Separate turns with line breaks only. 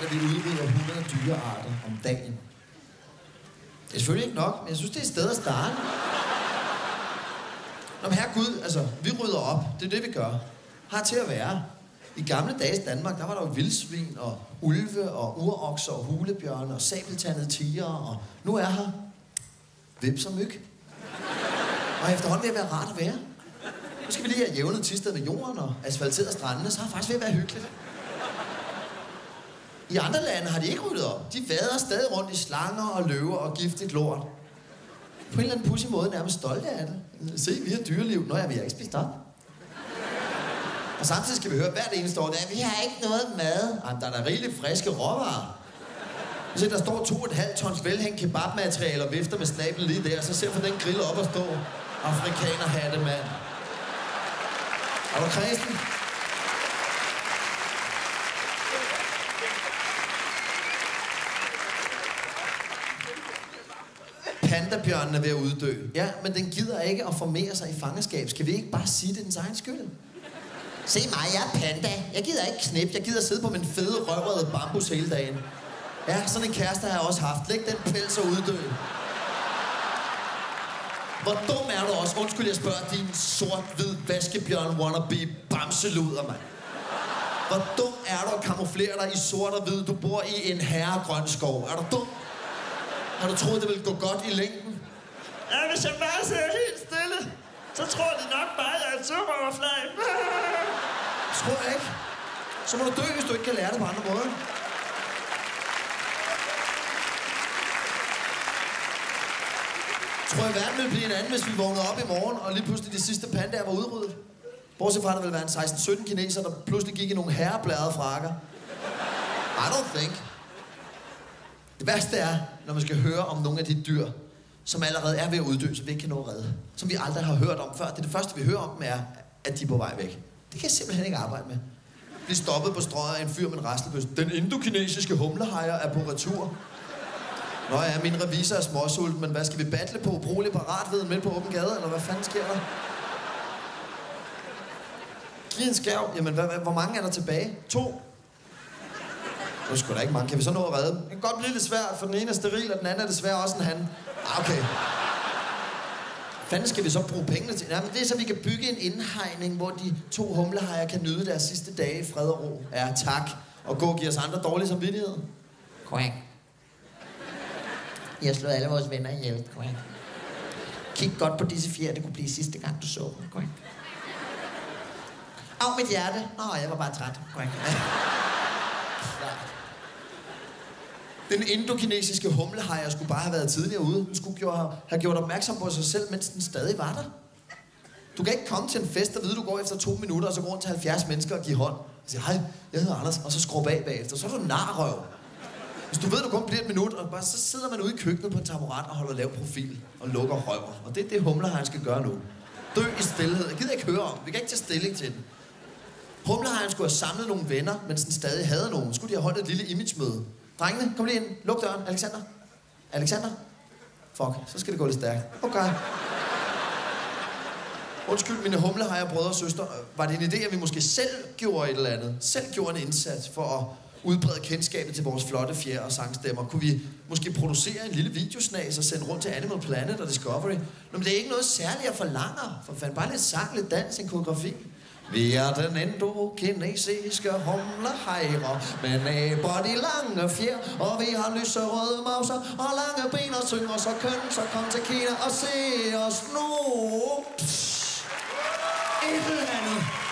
at vi udrydder 100 dyrearter om dagen. Det er selvfølgelig ikke nok, men jeg synes, det er et sted at starte. Nå, men herregud, altså, vi rydder op. Det er det, vi gør. Har til at være. I gamle dages Danmark, der var der jo vildsvin og ulve og urokser og hulebjørne og sabeltandede tiger, og nu er her vips og myg. Og efterhånden vil det være rart at være. Nu skal vi lige have jævnet Thisted med jorden og asfalteret strandene, så har det faktisk ved at være hyggeligt. I andre lande har de ikke ryddet op. De vader stadig rundt i slanger og løver og giftigt lort. På en eller anden pudsig måde nærmest stolte af det. Se, vi har dyreliv. Nå ja, vi har ikke spist op. Og samtidig skal vi høre hvert eneste år, at vi har ikke noget mad. Jamen, der er da rigeligt friske råvarer. Så der står 2,5 tons velhængt kebabmateriale og vifter med snablen lige der, så ser for den grill op og stå. Afrikanerhatte, mand. Er du kredsen? Pandabjørnen er ved at uddø. Ja, men den gider ikke at formere sig i fangenskab. Skal vi ikke bare sige det dens egen skyld? Se mig, jeg er panda. Jeg gider ikke knip. Jeg gider sidde på min fede, røvrede bambus hele dagen. Ja, sådan en kæreste har jeg også haft. Læg den pels og uddø. Hvor dum er du også? Undskyld, jeg spørger din sort-hvid vaskebjørn wannabe bamseluder, mand. Hvor dum er du at kamuflere dig i sort og hvid? Du bor i en herregrøn skov. Er du dum? Har du troet, det ville gå godt i længden?
Ja, hvis jeg bare sidder helt stille, så tror de nok bare, at jeg er et superoverflag.
Tror jeg ikke. Så må du dø, hvis du ikke kan lære det på andre måder. Tror jeg, verden ville blive en anden, hvis vi vågnede op i morgen, og lige pludselig de sidste pandaer var udryddet. Bortset fra, at der ville være en 16-17 kineser, der pludselig gik i nogle herrebladede frakker. I don't think. Det værste er, når man skal høre om nogle af de dyr, som allerede er ved at uddø, som vi ikke kan nå at redde. Som vi aldrig har hørt om før. Det første, vi hører om dem, er, at de er på vej væk. Det kan jeg simpelthen ikke arbejde med. Vi stoppede på strøget af en fyr med en raslebøs. Den indokinesiske humlehajer er på retur. Nå ja, min revisor er småsult, men hvad skal vi battle på? Brugelig paratveden midt på åben gade, eller hvad fanden sker der? Giv en skærv. Jamen, hvor mange er der tilbage? 2. Nu er sgu da ikke mange. Kan vi så nå at redde dem? Det kan godt blive lidt svært, for den ene er steril, og den anden er desværre også en han. Okay. Fanden skal vi så bruge pengene til? Jamen, det er så, vi kan bygge en indhegning, hvor de 2 humlehajer kan nyde deres sidste dage i fred og ro. Ja, tak. Og gå og give os andre dårlig samvittighed. Quack. Jeg har slået alle vores venner ihjel. Quack. Kig godt på disse fjer. Det kunne blive sidste gang, du så dem. Quack. Au, mit hjerte. Nå, jeg var bare træt. Quack. Den indokinesiske humlehajer skulle bare have været tidligere ude. Den skulle have gjort opmærksom på sig selv, mens den stadig var der. Du kan ikke komme til en fest og vide, du går efter 2 minutter, og så går rundt til 70 mennesker og giver hånd. Og siger, hej, jeg hedder Anders, og så skrub af bagefter. Så er du narrøv. Hvis du ved, du kun bliver 1 minut, og bare, så sidder man ude i køkkenet på en taburet og holder lav profil og lukker røver. Og det er det, humlehajeren skal gøre nu. Dø i stilhed. Jeg gider ikke høre om. Vi kan ikke tage stilling til den. Humlehajeren skulle have samlet nogle venner, mens den stadig havde nogen. Skulle de have holdt et lille imagemøde. Drengene, kom lige ind. Luk døren. Alexander? Alexander? Fuck, så skal det gå lidt stærkt. Okay. Undskyld, mine humlehajer, brødre og søstre. Var det en idé, at vi måske selv gjorde et eller andet? Selv gjorde en indsats for at udbrede kendskabet til vores flotte fjer og sangstemmer? Kunne vi måske producere en lille videosnas og sende rundt til Animal Planet og Discovery? Nå, men det er ikke noget særligt at forlange. For fanden, bare lidt sang, lidt dans, en koreografi. Vi er den indokinesiske humlehajer med næber de lange fjer, og vi har lyserøde mauser og lange ben og synger så kønt, så kom til Kina og se os nu. Et eller andet.